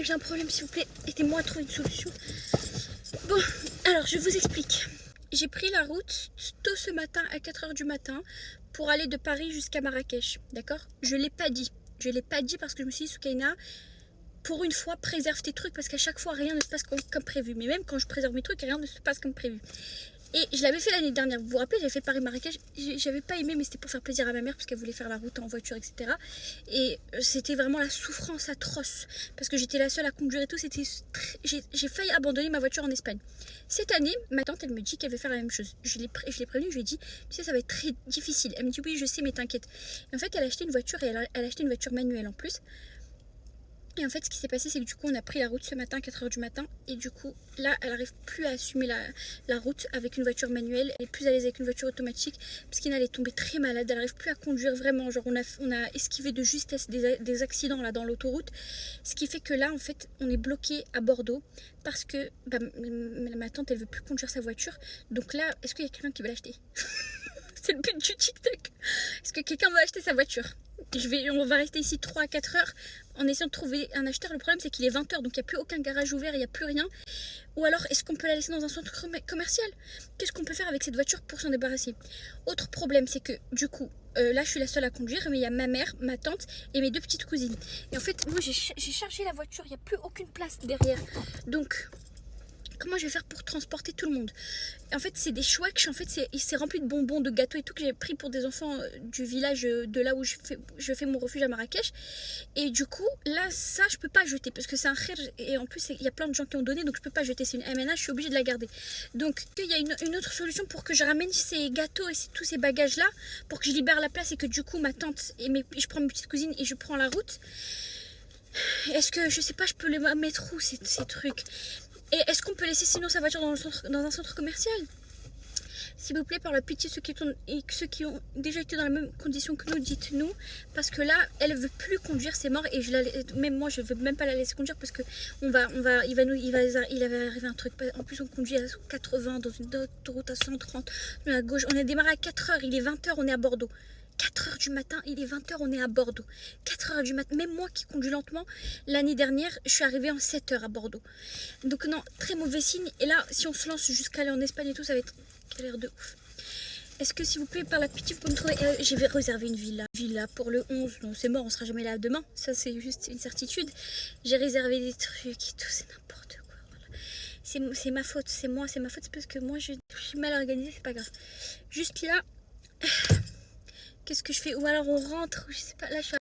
j'ai un problème, s'il vous plaît, aidez-moi à trouver une solution. Bon, alors je vous explique. J'ai pris la route tôt ce matin à 4 h du matin pour aller de Paris jusqu'à Marrakech, d'accord? Je ne l'ai pas dit. Je ne l'ai pas dit parce que je me suis dit, Soukaina, pour une fois, préserve tes trucs parce qu'à chaque fois, rien ne se passe comme prévu. Mais même quand je préserve mes trucs, rien ne se passe comme prévu. Et je l'avais fait l'année dernière, vous vous rappelez, j'avais fait Paris-Marrakech, j'avais pas aimé, mais c'était pour faire plaisir à ma mère parce qu'elle voulait faire la route en voiture, etc. Et c'était vraiment la souffrance atroce parce que j'étais la seule à conduire et tout. J'ai failli abandonner ma voiture en Espagne. Cette année, ma tante, elle me dit qu'elle veut faire la même chose. Je l'ai prévenue, je lui ai dit, tu sais, ça va être très difficile. Elle me dit, oui, je sais, mais t'inquiète. Et en fait, elle a acheté une voiture et elle a acheté une voiture manuelle en plus. Et en fait, ce qui s'est passé, c'est que du coup, on a pris la route ce matin, à 4 h du matin. Et du coup, là, elle n'arrive plus à assumer la route avec une voiture manuelle. Elle est plus à l'aise avec une voiture automatique. Parce qu'elle est tombée très malade. Elle n'arrive plus à conduire vraiment. Genre, on a esquivé de justesse des accidents là dans l'autoroute. Ce qui fait que là, en fait, on est bloqué à Bordeaux. Parce que ma tante, elle veut plus conduire sa voiture. Donc là, est-ce qu'il y a quelqu'un qui va l'acheter? C'est le but du TikTok. Est-ce que quelqu'un va acheter sa voiture? On va rester ici 3 à 4 heures en essayant de trouver un acheteur. Le problème, c'est qu'il est 20 h, donc il n'y a plus aucun garage ouvert, il n'y a plus rien. Ou alors, est-ce qu'on peut la laisser dans un centre commercial? Qu'est-ce qu'on peut faire avec cette voiture pour s'en débarrasser? Autre problème, c'est que du coup, là, je suis la seule à conduire, mais il y a ma mère, ma tante et mes deux petites cousines. Et en fait, moi, j'ai chargé la voiture, il n'y a plus aucune place derrière. Donc, comment je vais faire pour transporter tout le monde? En fait, c'est des chouettes, en fait, c'est rempli de bonbons, de gâteaux et tout que j'ai pris pour des enfants du village de là où je fais mon refuge à Marrakech. Et du coup, là, ça, je peux pas jeter parce que c'est un khir et en plus, il y a plein de gens qui ont donné, donc je peux pas jeter. C'est une MNA, je suis obligée de la garder. Donc, il y a une autre solution pour que je ramène ces gâteaux et tous ces bagages-là pour que je libère la place et que du coup, ma tante et je prends mes petites cousines et je prends la route. Est-ce que, je sais pas, je peux les mettre où ces trucs? Et est-ce qu'on peut laisser sinon sa voiture dans un centre commercial? S'il vous plaît, par la pitié, ceux qui ont déjà été dans la même condition que nous, dites-nous. Parce que là, elle veut plus conduire, c'est mort. Et même moi, je veux même pas la laisser conduire parce que il va arriver un truc. En plus, on conduit à 80 dans une autoroute à 130 à gauche. On a démarré à 4 h, il est 20 h, on est à Bordeaux. 4 h du matin, il est 20 h, on est à Bordeaux. 4 h du matin, même moi qui conduis lentement, l'année dernière, je suis arrivée en 7 h à Bordeaux. Donc non, très mauvais signe. Et là, si on se lance jusqu'à aller en Espagne et tout, ça va être galère de ouf. Est-ce que s'il vous plaît, par la pitié, vous pouvez me trouver... J'ai réservé une villa pour le 11. Non, c'est mort, on sera jamais là demain. Ça, c'est juste une certitude. J'ai réservé des trucs et tout, c'est n'importe quoi. Voilà. C'est ma faute, c'est ma faute, c'est parce que moi, je suis mal organisée, c'est pas grave. Juste là... Qu'est-ce que je fais? Ou alors on rentre, je sais pas, là je suis